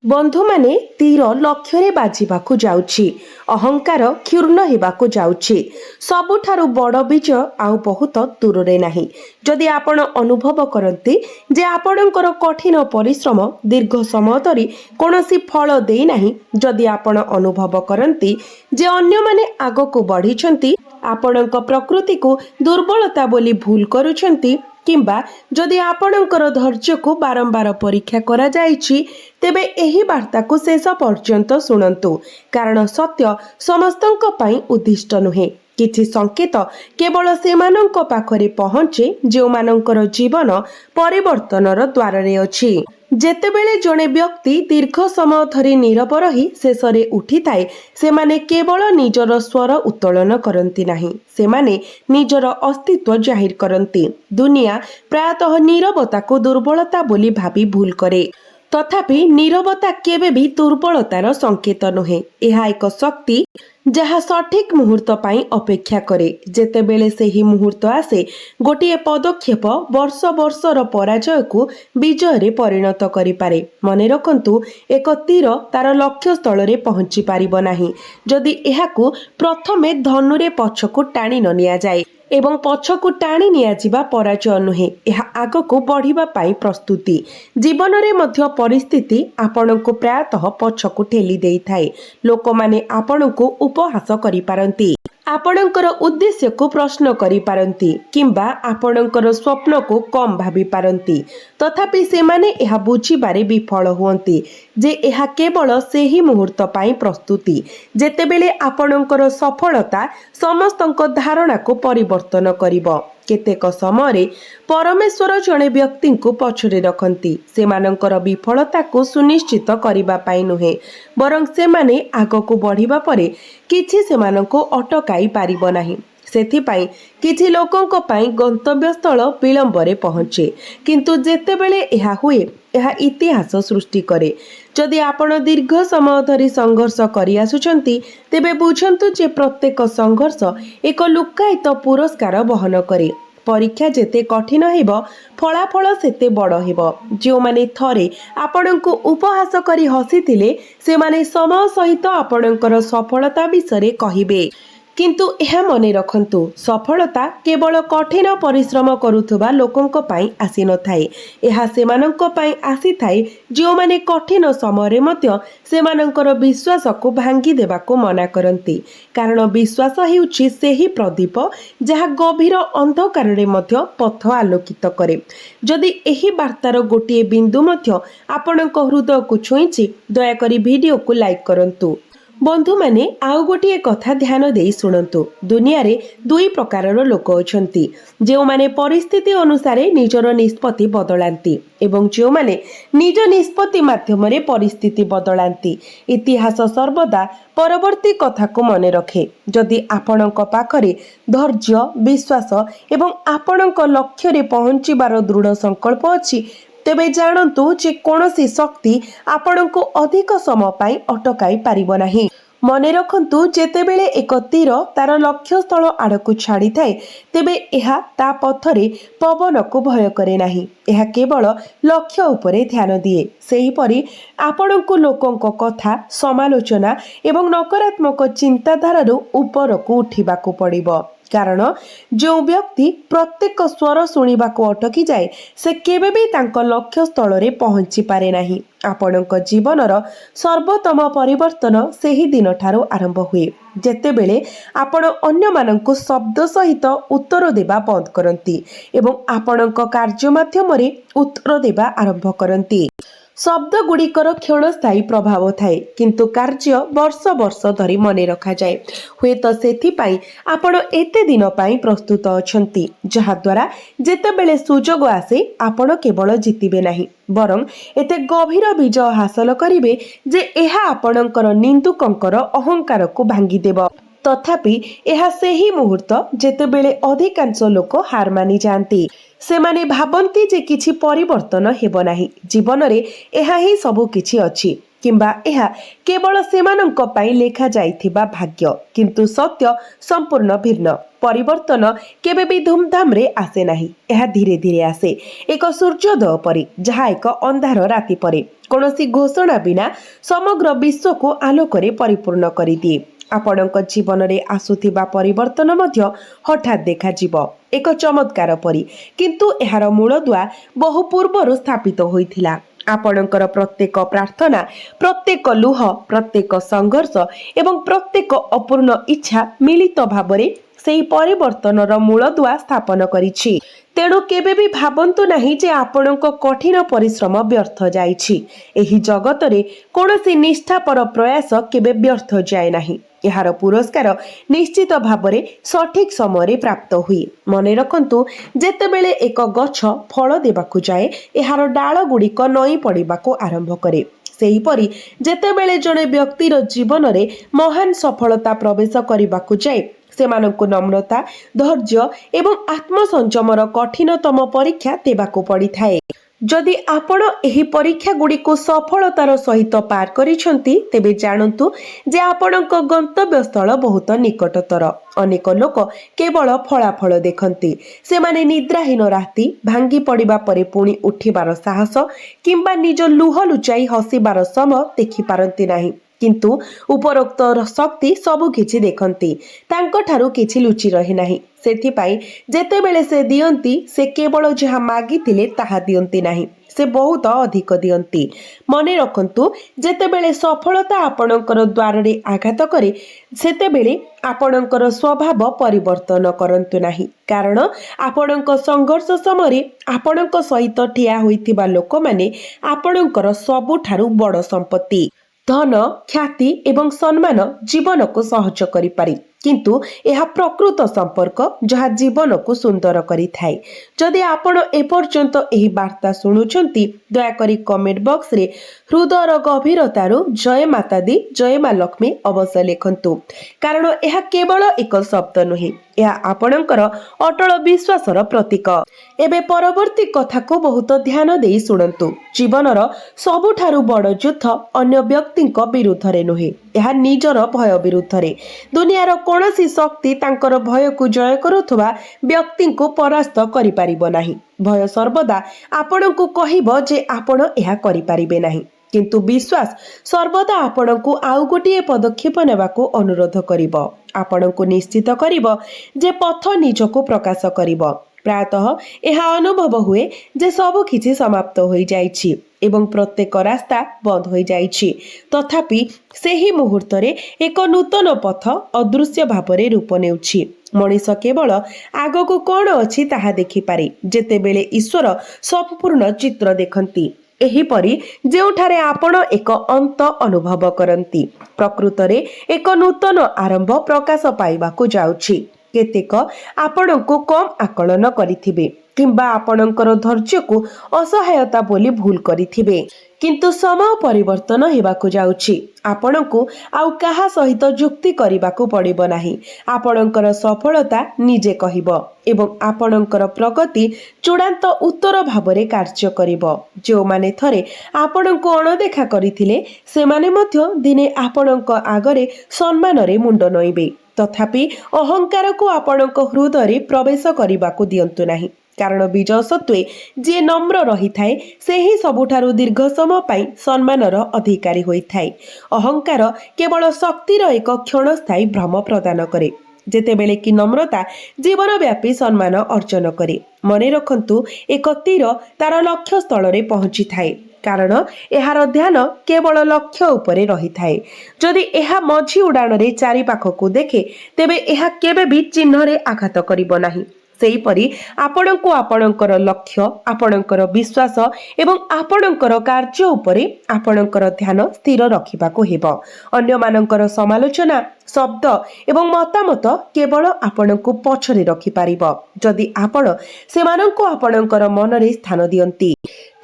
बंधु माने तीर लक्ष्य बाजिबाकू जाउछि, अहंकार क्षुर्ण हेबाकू जाउछि। सबुठारु बड़ विजय आउ बहुत दूर नाही। जदि आपण अनुभव करती जे आपणकर कठिन परिश्रम दीर्घ समय धरी कौनसी फल देई नाही, जदि आपण अनुभव करती जे अन्य माने आगको बढ़िछंती, आपणक प्रकृति को दुर्बलता बोली भूल करूछंती, किंबा जदि आपणकर धैर्य को बारंबार परीक्षा करा जाइछि, तेबे एही वार्ता को शेष पर्यंत शुणु, कारण सत्य समस्तंक पई उद्दिष्ट नुहे। किछि संकेत केवल सेमानंक पाखरे पहुँचे जो मानंकर जीवन परिवर्तनर द्वारे अछि। जेतेबेले जणे व्यक्ति दीर्घ समय धरी नीरव रही शेषरे उठी थाए, सेमाने केवल निजर स्वर उत्तोलन करती नाही, सेमाने निजर अस्तित्व जाहिर करती। दुनिया प्रायतः नीरवता को दुर्बलता बोली भाबी भूल करे, तथापि नीरवता केबे भी दुर्बलतार संकेत नुहे। यह एक शक्ति जहाँ सठिक मुहूर्त पाई अपेक्षा करे। जेतेबेले सेही मुहूर्त आसे, गोटिए पदक्षेप वर्ष वर्षर पराजय को विजय रे परिणत करि पारे। मने रखंतु, एक तीर तार लक्ष्य स्थल रे पहुंची पारिबो नाही जदि एहाकू प्रथमे धनुरे पछकू टाणी न निया जाए, एवं पछकू टाणी नियाजिबा पराजय नुहे, यह आगको बढ़िबा पाई प्रस्तुति। जीवन रे मध्य परिस्थिति आपणको प्रायतः पछकू ठेली देई थाए। लोक माने आपणको उपहास करि पारंती, आपणकर उद्देश्य को प्रश्न करि पारंती, किंबा आपणकर स्वप्न को कम भाबी पारंती, तथापि सेमाने एहा बुझिबारे विफल हुअंती जे एहा केवल सेही मुहूर्त पाई प्रस्तुति, जेतेबेले आपणकर सफलता समस्तंक धारणा को परिवर्तन करिबो। केतेक समय परमेश्वर जणे व्यक्ति को पछरे रखंती, सेमानंकर विफलता को सुनिश्चित करिबा पाई नुहे, बरं सेमाने आगको बढ़िबा परे किछि सेमानंको अटकाई पारिबो नाही। सेथिपाई किछि लोकंको पाई गंतव्य स्थल विलंबरे पहुँचे, किंतु जेतेबेले एहा हुए, एहा इतिहास सृष्टि करे। जदि आपण दीर्घ समय धरी संघर्ष करि आसुचंती, तेबे बुझंतु जे प्रत्येक संघर्ष एक लुकायित पुरस्कार बहन करे। परीक्षा जेते कठिन हेबो, फलाफल सेते बड़ हेबो। जो माने थरे आपणको उपहास करी हसिथिले, से माने समय सहित आपणकर सफलता विषय कहिबे। किंतु यह मने रखंतु, सफलता केवल कठिन परिश्रम करुथुबा लोकंक पाई आसी न थाए, यह सेमानंक पाई आसी थाए जो माने कठिन समय मध्य सेमानंकर विश्वास को भांगी देबाको मना करंती। कारण विश्वास हेउछि सेही प्रदीप जहा गभीर अंधकार रे मध्य पथ आलोकित करे। जदि एही वार्तार गोटिए बिंदु मध्य आपणक हृदय को छुईछि, दया करी वीडियो को लाइक करंतु। बंधु माने आउ गोटिए कथा ध्यान देई सुनंतु। दुनिया रे दुई प्रकारर लोक अछंती, जो माने परिस्थिति अनुसार निजर निष्पत्ति बदलांती एवं जो माने निज निष्पत्ति माध्यम रे परिस्थिति बदलांती। इतिहास सर्वदा परवर्ती कथा को मने रखे। जदि आपणक पाखरे धैर्य, विश्वास एवं आपणक लक्ष्य रे पहुंचीबार दृढ़ संकल्प अछि, तेबे जानतु जे कौनसी शक्ति आपणको अधिक समय पाई अटकाई पारिबो नाही। मने रखंतु, जेतेबेले एक तीर तार लक्ष्य स्थल आड़कू छाड़ी थाए, तेबे एहा ता पथरे पवन को भय करे नाही, एहा केवल लक्ष्य उपरे ध्यान दिए। सेहीपरि आपणको लोकंको कथा, समालोचना एवं नकारात्मक चिंताधारारू उपरकू उठिबाकू पड़िबो। कारण जो व्यक्ति प्रत्येक स्वर शुणा को अटकी जाए, से केबे भी तांको लक्ष्य स्थल रे पहुंची पारे नाही। आपणक जीवनर सर्वोत्तम परिवर्तन सेही दिन ठारो आरंभ हुए, जेतेबेले आपण अन्य मानंको शब्द सहित उत्तर देबा बंद करंती एवं आपणक कार्य माध्यम रे उत्तर देबा आरंभ करंती। शब्द गुड़िकर क्षणस्थायी प्रभाव थाए, किंतु कार्य वर्ष वर्ष धरी मने रखा जाए। हुए तो सेथिपाई आपण एते दिन पाई प्रस्तुत अछंती, जहा द्वारा जेतेबेले सुजोग आसे आपण केवल जितिबे नाही, बरं एते गभीर विजय हासिल करिवे जे एहा आपणकर निंदुकंकर अहंकार को भांगी देब। तथापि एहा सेही मुहूर्त जेतेबेले अधिकांश लोक हार मानि जांती। सेमाने भाबंती जे किछि परिवर्तन हेबो नाही। जीवन रे एहा ही सबु किछि अछि, କିମ୍ବା ଏହା କେବଳ ସେମାନଙ୍କ ପାଇଁ ଲେଖାଯାଇଥିବା ଭାଗ୍ୟ। କିନ୍ତୁ ସତ୍ୟ ସମ୍ପୂର୍ଣ୍ଣ ଭିନ୍ନ। ପରିବର୍ତ୍ତନ କେବେ ବି ଧୁମଧାମରେ ଆସେ ନାହିଁ, ଏହା ଧୀରେ ଧୀରେ ଆସେ, ଏକ ସୂର୍ଯ୍ୟୋଦୟ ପରି, ଯାହା ଏକ ଅନ୍ଧାର ରାତି ପରେ କୌଣସି ଘୋଷଣା ବିନା ସମଗ୍ର ବିଶ୍ୱକୁ ଆଲୋକରେ ପରିପୂର୍ଣ୍ଣ କରିଦିଏ। ଆପଣଙ୍କ ଜୀବନରେ ଆସୁଥିବା ପରିବର୍ତ୍ତନ ମଧ୍ୟ ହଠାତ୍ ଦେଖାଯିବ, ଏକ ଚମତ୍କାର ପରି, କିନ୍ତୁ ଏହାର ମୂଳଦୁଆ ବହୁ ପୂର୍ବରୁ ସ୍ଥାପିତ ହୋଇଥିଲା। ଆପଣଙ୍କର ପ୍ରତ୍ୟେକ ପ୍ରାର୍ଥନା, ପ୍ରତ୍ୟେକ ଲୁହ, ପ୍ରତ୍ୟେକ ସଂଘର୍ଷ ଏବଂ ପ୍ରତ୍ୟେକ ଅପୂର୍ଣ୍ଣ ଇଚ୍ଛା ମିଳିତ ଭାବରେ ସେହି ପରିବର୍ତ୍ତନର ମୂଳଦୁଆ ସ୍ଥାପନ କରିଛି। ତେଣୁ କେବେ ବି ଭାବନ୍ତୁ ନାହିଁ ଯେ ଆପଣଙ୍କ କଠିନ ପରିଶ୍ରମ ବ୍ୟର୍ଥ ଯାଇଛି। ଏହି ଜଗତରେ କୌଣସି ନିଷ୍ଠାପର ପ୍ରୟାସ କେବେ ବ୍ୟର୍ଥ ଯାଏ ନାହିଁ। ଏହାର ପୁରସ୍କାର ନିଶ୍ଚିତ ଭାବରେ ସଠିକ୍ ସମୟରେ ପ୍ରାପ୍ତ ହୁଏ। ମନେ ରଖନ୍ତୁ, ଯେତେବେଳେ ଏକ ଗଛ ଫଳ ଦେବାକୁ ଯାଏ, ଏହାର ଡାଳ ଗୁଡ଼ିକ ନଇଁ ପଡ଼ିବାକୁ ଆରମ୍ଭ କରେ। ସେହିପରି ଯେତେବେଳେ ଜଣେ ବ୍ୟକ୍ତିର ଜୀବନରେ ମହାନ ସଫଳତା ପ୍ରବେଶ କରିବାକୁ ଯାଏ, ସେମାନଙ୍କୁ ନମ୍ରତା, ଧୈର୍ଯ୍ୟ ଏବଂ ଆତ୍ମସଂଯମର କଠିନତମ ପରୀକ୍ଷା ଦେବାକୁ ପଡ଼ିଥାଏ। ଯଦି ଆପଣ ଏହି ପରୀକ୍ଷା ଗୁଡ଼ିକୁ ସଫଳତାର ସହିତ ପାର କରିଛନ୍ତି, ତେବେ ଜାଣନ୍ତୁ ଯେ ଆପଣଙ୍କ ଗନ୍ତବ୍ୟସ୍ଥଳ ବହୁତ ନିକଟତର। ଅନେକ ଲୋକ କେବଳ ଫଳାଫଳ ଦେଖନ୍ତି। ସେମାନେ ନିଦ୍ରାହୀନ ରାତି, ଭାଙ୍ଗି ପଡ଼ିବା ପରେ ପୁଣି ଉଠିବାର ସାହସ କିମ୍ବା ନିଜ ଲୁହ ଲୁଚାଇ ହସିବାର ସମୟ ଦେଖିପାରନ୍ତି ନାହିଁ। କିନ୍ତୁ ଉପରୋକ୍ତ ଶକ୍ତି ସବୁ କିଛି ଦେଖନ୍ତି। ତାଙ୍କଠାରୁ କିଛି ଲୁଚି ରହେ ନାହିଁ। ସେଥିପାଇଁ ଯେତେବେଳେ ସେ ଦିଅନ୍ତି, ସେ କେବଳ ଯାହା ମାଗିଥିଲେ ତାହା ଦିଅନ୍ତି ନାହିଁ, ସେ ବହୁତ ଅଧିକ ଦିଅନ୍ତି। ମନେ ରଖନ୍ତୁ, ଯେତେବେଳେ ସଫଳତା ଆପଣଙ୍କର ଦ୍ୱାରରେ ଆଘାତ କରେ, ସେତେବେଳେ ଆପଣଙ୍କର ସ୍ୱଭାବ ପରିବର୍ତ୍ତନ କରନ୍ତୁ ନାହିଁ। କାରଣ ଆପଣଙ୍କ ସଂଘର୍ଷ ସମୟରେ ଆପଣଙ୍କ ସହିତ ଠିଆ ହୋଇଥିବା ଲୋକମାନେ ଆପଣଙ୍କର ସବୁଠାରୁ ବଡ଼ ସମ୍ପତ୍ତି। ଧନ, ଖ୍ୟାତି ଏବଂ ସମ୍ମାନ ଜୀବନକୁ ସହଜ କରିପାରେ, କିନ୍ତୁ ଏହା ପ୍ରକୃତ ସମ୍ପର୍କ ଯାହା ଜୀବନକୁ ସୁନ୍ଦର କରିଥାଏ। ଯଦି ଆପଣ ଏପର୍ଯ୍ୟନ୍ତ ଏହି ବାର୍ତ୍ତା ଶୁଣୁଛନ୍ତି, ଦୟାକରି କମେଣ୍ଟ ବକ୍ସରେ ହୃଦୟର ଗଭୀରତାରୁ ଜୟ ମାତା ଦି, ଜୟ ମା ଲକ୍ଷ୍ମୀ ଅବଶ୍ୟ ଲେଖନ୍ତୁ। କାରଣ ଏହା କେବଳ ଏକ ଶବ୍ଦ ନୁହେଁ, ଏହା ଆପଣଙ୍କର ଅଟଳ ବିଶ୍ୱାସର ପ୍ରତୀକ। ଏବେ ପରବର୍ତ୍ତୀ କଥାକୁ ବହୁତ ଧ୍ୟାନ ଦେଇ ଶୁଣନ୍ତୁ। ଜୀବନର ସବୁଠାରୁ ବଡ଼ ଯୁଦ୍ଧ ଅନ୍ୟ ବ୍ୟକ୍ତିଙ୍କ ବିରୁଦ୍ଧରେ ନୁହେଁ, ଏହା ନିଜର ଭୟ ବିରୁଦ୍ଧରେ। ଦୁନିଆର କୌଣସି ଶକ୍ତି ତାଙ୍କର ଭୟକୁ ଜୟ କରୁଥିବା ବ୍ୟକ୍ତିଙ୍କୁ ପରାସ୍ତ କରିପାରିବ ନାହିଁ। ଭୟ ସର୍ବଦା ଆପଣଙ୍କୁ କହିବ ଯେ ଆପଣ ଏହା କରିପାରିବେ ନାହିଁ, କିନ୍ତୁ ବିଶ୍ୱାସ ସର୍ବଦା ଆପଣଙ୍କୁ ଆଉ ଗୋଟିଏ ପଦକ୍ଷେପ ନେବାକୁ ଅନୁରୋଧ କରିବ। ଆପଣଙ୍କୁ ନିଶ୍ଚିତ କରିବ ଯେ ପଥ ନିଜକୁ ପ୍ରକାଶ କରିବ। ପ୍ରାୟତଃ ଏହା ଅନୁଭବ ହୁଏ ଯେ ସବୁ କିଛି ସମାପ୍ତ ହୋଇଯାଇଛି ଏବଂ ପ୍ରତ୍ୟେକ ରାସ୍ତା ବନ୍ଦ ହୋଇଯାଇଛି। ତଥାପି ସେହି ମୁହୂର୍ତ୍ତରେ ଏକ ନୂତନ ପଥ ଅଦୃଶ୍ୟ ଭାବରେ ରୂପ ନେଉଛି। ମଣିଷ କେବଳ ଆଗକୁ କ'ଣ ଅଛି ତାହା ଦେଖିପାରେ, ଯେତେବେଳେ ଈଶ୍ୱର ସମ୍ପୂର୍ଣ୍ଣ ଚିତ୍ର ଦେଖନ୍ତି। ଏହିପରି ଯେଉଁଠାରେ ଆପଣ ଏକ ଅନ୍ତ ଅନୁଭବ କରନ୍ତି, ପ୍ରକୃତରେ ଏକ ନୂତନ ଆରମ୍ଭ ପ୍ରକାଶ ପାଇବାକୁ ଯାଉଛି। କେତେକ ଆପଣଙ୍କୁ କମ୍ ଆକଳନ କରିଥିବେ କିମ୍ବା ଆପଣଙ୍କର ଧୈର୍ଯ୍ୟକୁ ଅସହାୟତା ବୋଲି ଭୁଲ କରିଥିବେ। କିନ୍ତୁ ସମୟ ପରିବର୍ତ୍ତନ ହେବାକୁ ଯାଉଛି। ଆପଣଙ୍କୁ ଆଉ କାହା ସହିତ ଯୁକ୍ତି କରିବାକୁ ପଡ଼ିବ ନାହିଁ। ଆପଣଙ୍କର ସଫଳତା ନିଜେ କହିବ ଏବଂ ଆପଣଙ୍କର ପ୍ରଗତି ଚୂଡ଼ାନ୍ତ ଉତ୍ତର ଭାବରେ କାର୍ଯ୍ୟ କରିବ। ଯେଉଁମାନେ ଥରେ ଆପଣଙ୍କୁ ଅଣଦେଖା କରିଥିଲେ, ସେମାନେ ମଧ୍ୟ ଦିନେ ଆପଣଙ୍କ ଆଗରେ ସମ୍ମାନରେ ମୁଣ୍ଡ ନଇଁବେ। ତଥାପି ଅହଙ୍କାରକୁ ଆପଣଙ୍କ ହୃଦୟରେ ପ୍ରବେଶ କରିବାକୁ ଦିଅନ୍ତୁ ନାହିଁ। କାରଣ ବିଜୟ ସତ୍ତ୍ୱେ ଯିଏ ନମ୍ର ରହିଥାଏ, ସେହି ସବୁଠାରୁ ଦୀର୍ଘ ସମୟ ପାଇଁ ସମ୍ମାନର ଅଧିକାରୀ ହୋଇଥାଏ। ଅହଙ୍କାର କେବଳ ଶକ୍ତିର ଏକ କ୍ଷଣସ୍ଥାୟୀ ଭ୍ରମ ପ୍ରଦାନ କରେ, ଯେତେବେଳେ କି ନମ୍ରତା ଜୀବନବ୍ୟାପୀ ସମ୍ମାନ ଅର୍ଜନ କରେ। ମନେ ରଖନ୍ତୁ, ଏକ ତୀର ତାର ଲକ୍ଷ୍ୟ ସ୍ଥଳରେ ପହଞ୍ଚିଥାଏ, କାରଣ ଏହାର ଧ୍ୟାନ କେବଳ ଲକ୍ଷ୍ୟ ଉପରେ ରହିଥାଏ। ଯଦି ଏହା ମଝି ଉଡ଼ାଣରେ ଚାରିପାଖକୁ ଦେଖେ, ତେବେ ଏହା କେବେ ବି ଚିହ୍ନରେ ଆଘାତ କରିବ ନାହିଁ। ସେହିପରି ଆପଣଙ୍କୁ ଆପଣଙ୍କର ଲକ୍ଷ୍ୟ, ଆପଣଙ୍କର ବିଶ୍ୱାସ ଏବଂ ଆପଣଙ୍କର କାର୍ଯ୍ୟ ଉପରେ ଆପଣଙ୍କର ଧ୍ୟାନ ସ୍ଥିର ରଖିବାକୁ ହେବ। ଅନ୍ୟମାନଙ୍କର ସମାଲୋଚନା, ଶବ୍ଦ ଏବଂ ମତାମତ କେବଳ ଆପଣଙ୍କୁ ପଛରେ ରଖିପାରିବ, ଯଦି ଆପଣ ସେମାନଙ୍କୁ ଆପଣଙ୍କର ମନରେ ସ୍ଥାନ ଦିଅନ୍ତି।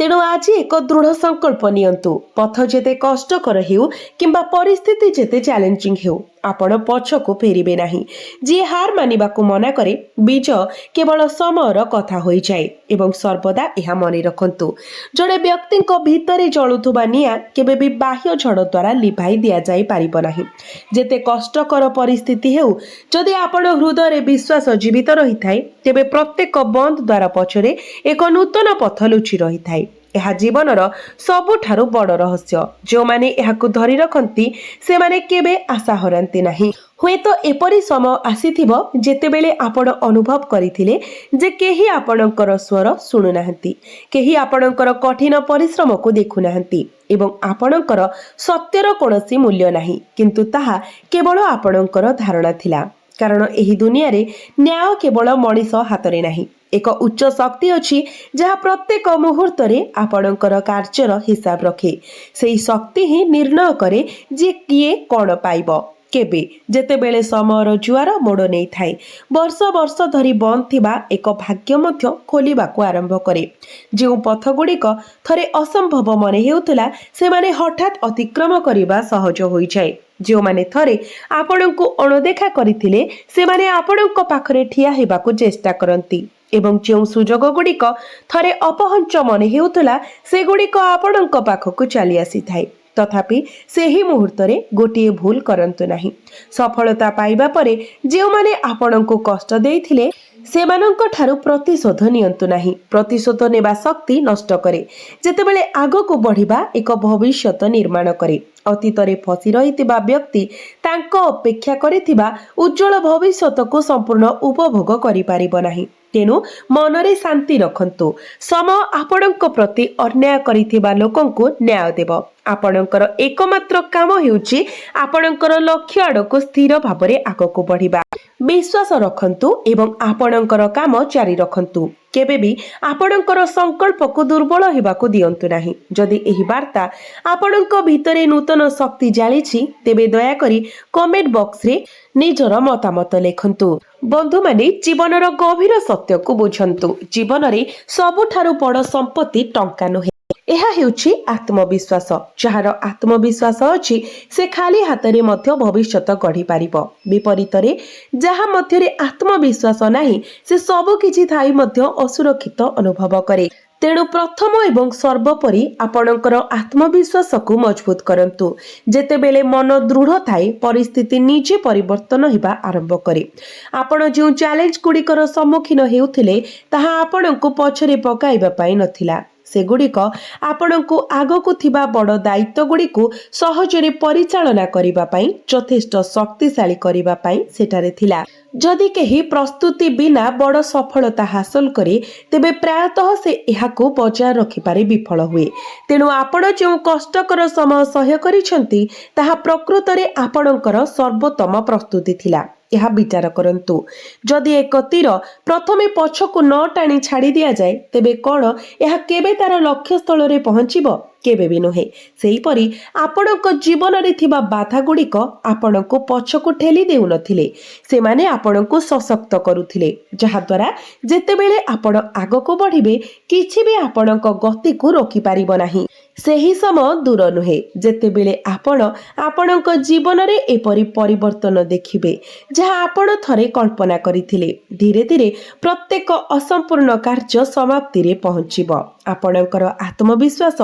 तेणु आज एक दृढ़ संकल्प नियंतु। पथ जेते कष्टकर हेउ किंबा परिस्थिति जेते चैलेंजिंग हेउ आपण पछकु फेरिबे नाही। जी हार मानिबाकु मना करे विजय केवल समयर कथा होई जाए एवं सर्वदा यह मने रखंतु। जड़े व्यक्ति भितरे जलुथुबा निया केबे भी बाह्य झड़ द्वारा लिभाई दिया जाई पारिबो नाही। जेते कष्टकर परिस्थिति हेउ जदि आपण हृदय विश्वास जीवित रही थाए तेबे प्रत्येक बंद द्वार पछरे एक नूतन पथ लुचि रही थाए। यह जीवनर सबुठारु बड़ रहस्य। जो माने यहाकु धरि रखंती से माने केबे आशा हरंती नाही। हुए तो एपरी समय आसीथिबो जेतेबेले आपण अनुभव करिथिले जे केही आपणकर स्वर सुनु नाहंती, केही आपणकर कठिन परिश्रम को देखु नाहंती एवं आपणकर सत्यर कोनोसी मूल्य नाही, किंतु ताहा केवल आपणकर धारणा थिला। कारण एही दुनिया रे न्याय केवल मनीष हातरे नाही, एक उच्च शक्ति अछि जहा प्रत्येक मुहूर्त रे आपणकर कार्यर हिसाब रखे। सेही शक्ति ही निर्णय करे जे किए कोन पाइबो केबे। जेतेबेले समयर जुआर मोड़ नहीं थाए वर्ष वर्ष धरी बंद थिबा एक भाग्य मध्य खोलिबाकु आरंभ करे। जो पथ गुड़िक थरे असंभव मन हेउतला से माने हठात अतिक्रम करिबा सहज होई जाए। जो माने थरे आपणको अणदेखा करिथिले से माने आपणको पाखरे ठिया हेबाकु चेष्टा करंती एवं जो सुजोग गुड़िक थरे अपहंच मन हेउतला से गुड़िक आपणको पाखकु चली आसी थाए। तथापि सेही मुहूर्त रे गोटिए भूल करंतु नाही। सफलता पाइबा परे जे माने आपणको कष्ट देइथिले सेमानंक ठारू प्रतिशोध नियंतु नाही। प्रतिशोध नेबा शक्ति नष्ट करे, जेतेबेले आगको बढ़िबा एक भविष्यत निर्माण करे। अतीतरे फसी रहितिबा व्यक्ति तांको अपेक्षा करितिबा उज्जवल भविष्यत को संपूर्ण उपभोग करि पारिबो नाही। तेणु मनरे शांति रखंतु। समय आपणक प्रति अन्याय करिथिबा लोकंकु न्याय देव। आपणकर एकमात्र काम हेउची आपणकर लक्ष्य आड़को स्थिर भावरे आगको बढ़िबा। विश्वास रखंतु एवं आपणकर काम जारी रखंतु। केबे भी आपणकर संकल्प को दुर्बल हेबाकु दियंतु नाही। जदि एही वार्ता आपणक भितरे नूतन शक्ति जालिछि तेबे दया करी कमेंट बॉक्स रे निजर मतामत लेखंतु। बंधु माने जीवनर गभीर सत्य को बुझंतु। जीवन रे सबुठारु बड़ संपत्ति टंका नुहे, यह हेउछि आत्मविश्वास। जहार आत्मविश्वास अछि से खाली हातरे मध्य भविष्यत गढ़ी पारिबो। विपरीत रे जहा मध्य रे आत्मविश्वास नाही से सब किछि थाई मध्य असुरक्षित अनुभव करे। तेणु प्रथम एवं सर्वोपरि आपणकर आत्मविश्वास को मजबूत करंतु। जेतेबेले मन दृढ़ थाए परिस्थिति निजे परिवर्तन हेबा आरंभ करे। आपण जो चैलेंज गुड़िकर सम्मुखीन हेउथिले ताहा आपणको पछरे पकाइबा पाई नथिला। से गुड़िक आपणको आगको थिबा बड़ दायित्व गुड़िको सहजरे परिचालना करिबा पाई यथेष्ट शक्तिशाली करिबा पाई सेठारे थिला। जदि केही प्रस्तुति बिना बड़ सफलता हासिल करे तेबे प्रायतः से एहाको बजाय रखिपारे विफल हुए। तेणु आपण जो कष्टकर समय सह्य करिसंती ताहा प्रकृतरे आपणकर सर्वोत्तम प्रस्तुति थिला। यह विचार करंतु। जदि एक तीर प्रथमे पछको न टाणी छाड़ी दिया जाए तेबे कौन यह केबे तार लक्ष्य स्थल रे पहुंचीबो केबे भी नुहे। सेहीपरि आपणको जीवन रे थिबा बाधा गुड़िक आपणको पछको ठेली देउ नथिले, सेमाने आपणको सशक्त करुथिले। जहा द्वारा जेतेबेले आपण आगको बढ़िबे किछि भी आपणको गति को रोकी पारिबो नाही। सेही समय दूर नुहे जेतेबेले आपण आपणको जीवन रे एपरि परिवर्तन देखिबे जहा आपण थरे कल्पना करिथिले। धीरे धीरे प्रत्येक असंपूर्ण कार्य समाप्ति रे पहुंचिबो। आपणकर आत्मविश्वास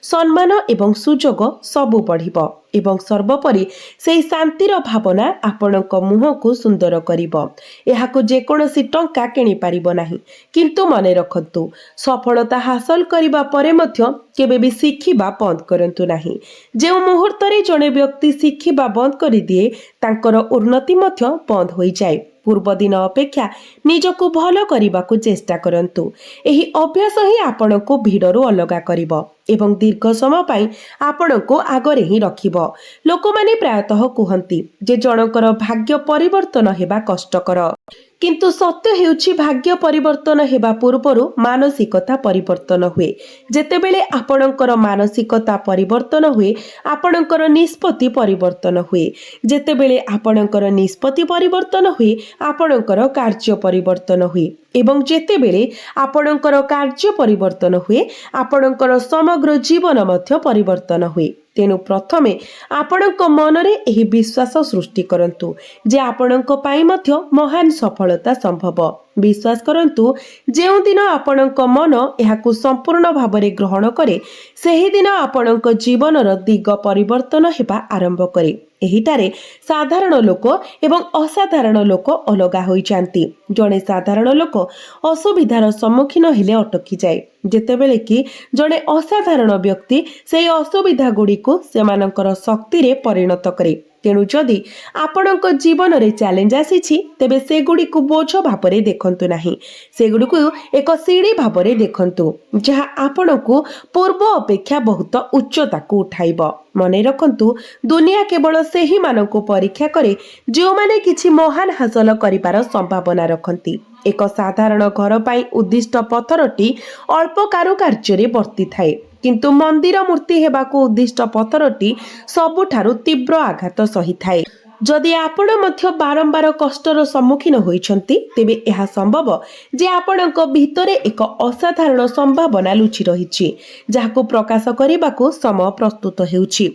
सम्मान एवं सुजोग सबु बढ़िबो एवं सर्वोपरि सेही शांतिर भावना आपणक मुह को सुंदर करिबो। एहाको जे कोनोसी टंका किनि पारिबो नाही। किंतु मने रखंतु सफलता हासिल करिबा परे मध्य केबे भी शिखिबा बंद करंतु नाही। जे मुहूर्त रे जणे व्यक्ति शिखिबा बंद करि दिए तांकर उन्नति मध्य बंद होई जाए। पूर्व दिन अपेक्षा निजको भल करबाकू चेष्टा करंतु। एही अभ्यास ही आपणको भिड़रू अलगा करिबो एवं दीर्घ समय पाई आपणको आगरे ही रखिबो। लोकमाने प्रायतः कुहंती जे जनकर भाग्य परिवर्तन हेबा कष्टकर, किंतु सत्य हेउछि भाग्य परिवर्तन हेबा पूर्वरु मानसिकता परिवर्तन हुए। जेतेबेले आपणकर मानसिकता परिवर्तन हुए आपणकर निष्पत्ति परिवर्तन हुए। जेतेबेले आपणकर निष्पत्ति परिवर्तन हुए आपणकर कार्य परिवर्तन हुए एवं जेतेबेले आपणकर कार्य परिवर्तन हुए आपणकर समग्र जीवन मध्य परिवर्तन हुए। तेणु प्रथमे आपणक मनरे एही विश्वास सृष्टि करंतु जे आपणक पई मध्य महान सफलता संभव। विश्वास करंतु जेउ दिन आपणक मन एहाकु संपूर्ण भावरे ग्रहण करे सेही दिन आपणक जीवनर दिग परिवर्तन हेबा आरंभ करे। एहिटारे साधारण लोक एवं असाधारण लोक अलगा होई जांती। जणे साधारण लोक असुविधार सम्मुखीन हेले अटकी जाए जेतेबेले कि जणे असाधारण व्यक्ति सेही असुविधा गुड़िको सेमानंकर शक्ति रे परिणत करे। तेणु जदि आपणक जीवन रे चैलेंज आसीछि तेबे सेगुड़िको बोझ भावरे देखंतु नाही, सेगुड़िको एक सीढ़ी भावरे देखंतु जहा आपणकु पूर्व अपेक्षा बहुत उच्चता को उठाइब। मने रखंतु दुनिया केवल सेही मानकु परीक्षा करे जो माने किछि महान हासिल करिपार संभावना रखंती। एक साधारण घर पाई उद्दिष्ट पत्थरटी अल्प कारुकार्य रे वर्ती थाए किंतु मंदिर मूर्ति हेबाकु उद्दिष्ट पत्थरटी सबुठारु तीव्र आघात सही थाए। जदि आपण मध्य बारंबार कष्टर सम्मुखीन होइछंती तेबे एहा संभव जे आपणक भितरे एक असाधारण संभावना लुचि रहिछि जाहाकु प्रकाश करिबाकु समय प्रस्तुत हेउछि।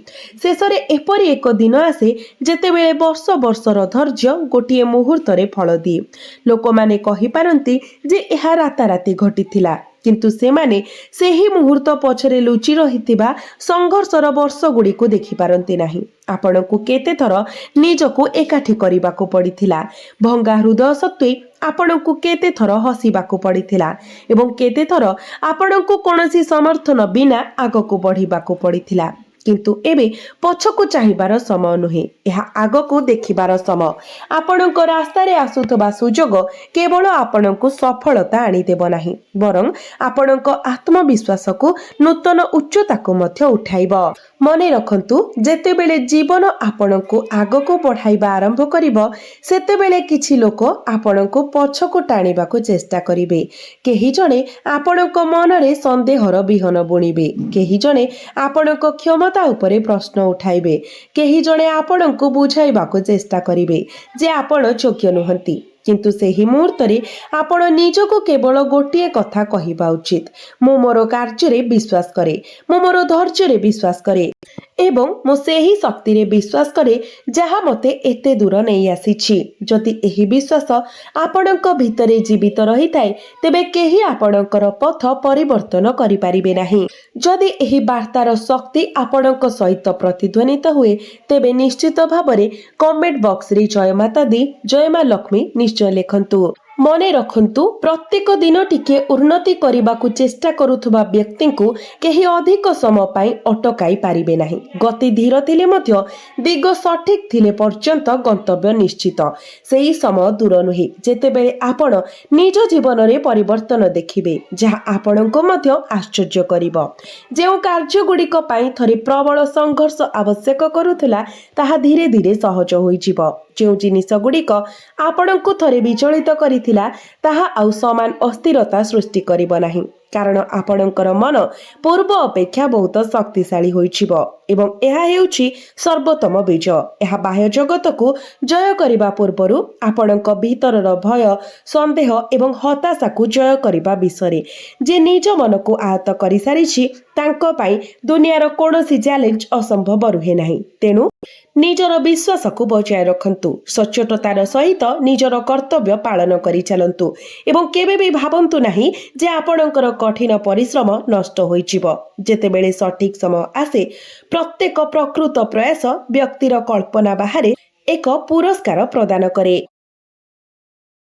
शेषरे एपरि एक दिन आसे जेतेबेले वर्ष वर्षर धैर्य गोटिए मुहूर्तरे फल दिए। लोकमाने कहि पारंती जे एहा राताराती घटिथिला किंतु सेमाने सेही मुहूर्त पछरे लुचि रहिथिबा संघर्षर वर्ष गुडी को देखि पारंती नाही। आपणकु केते थर निजकु एकाठी करिबाकु पडिथिला, भंगा हृदय सत्वे आपणकु केते थर हसिबाकु पडिथिला एवं केते थर आपणकु कोनोसी समर्थन बिना आगकु बढ़िबाकु पडिथिला। किंतु एबे पछकु चाहिबार समय नुहे, एहा आगकु देखिबार समय। आपणक रास्ता रे आसुथबा सुजोग केवल आपणकु सफलता आनी देब नाही बरं आपणक आत्मविश्वासकु नूतन उच्चताकु मध्य उठाइब। मने रखंतु जेतेबेले जीवन आपणकु आगकु बढ़ाइबा आरंभ करिब सेतेबेले किछि लोक आपणकु पछकु टाणिबाकु चेष्टा करिवे। केही जणे आपणक मनरे संदेहर बिहन बुणिबे, केही जणे आपणक क्षमता उपरे प्रश्न उठाइबे, केही जणे आपणकु बुझाइबाकु चेष्टा करिवे जे आपण योग्य नुहंती। किंतु सेही मुहूर्तरे आपण निजको केवल गोटिए कथा कहिबा उचित, मु मोर कार्य विश्वास करे, मु मोर धैर्य विश्वास करे एवं मु सेही शक्ति रे विश्वास करे जहा मते एते दूर नहीं आसीछि। जदि एही विश्वास आपणक भितरे जीवित रही थाए तेबे केही आपणकर पथ परिवर्तन करि परिबे नाही। जदि एही वार्तार शक्ति आपणक सहित प्रतिध्वनित हुए तेबे निश्चित भावरे कमेंट बॉक्स रे जय माता दी जय मां लक्ष्मी निश्चय लेखंतु। मने रखंतु प्रत्येक दिन टिके उन्नति करिबाकु चेष्टा करुथुबा व्यक्तिंकु केही अधिक समय पाई अटकाई पारिबे नाही। गति धीर थिले मध्य दिग सठिक थिले पर्यंत गंतव्य निश्चित। सेही समय दूर नुहे जेतेबेले आपण निज जीवन रे परिवर्तन देखिबे जहा आपणको मध्य आश्चर्य करिब। जेउ कार्य गुडिक पाई थरे प्रबल संघर्ष आवश्यक करुथला ताहा धीरे धीरे सहज होई जिवो। जो जिनिस गुडिक आपणको थरे विचलित करिथिला ताहा आउ समान अस्थिरता सृष्टि करिब नाही कारण आपणकर मन पूर्व अपेक्षा बहुत शक्तिशाली होइछिब एवं एहा हेउछि सर्वोत्तम बीज। एहा बाह्य जगत को जय करिबा पूर्वरु आपणक भीतरर भय संदेह एवं हताशा को जय करिबा विषय जे निज मन को आहत करि सारिछि तांको पई दुनियार कोनोसी चैलेंज असंभव रुहे नाही। तेनु निजर विश्वास को बचाय रखंतु, सचोटतार सहित निजर कर्तव्य पालन करि चलंतु एवं केबे भी भाबंतु नाही जे आपणकर कठिन परिश्रम नष्ट होइजिव। जेतेबेले सठिक समय आसे प्रत्येक प्रकृत प्रयास व्यक्तिर कल्पना बाहरे एक पुरस्कार प्रदान करे।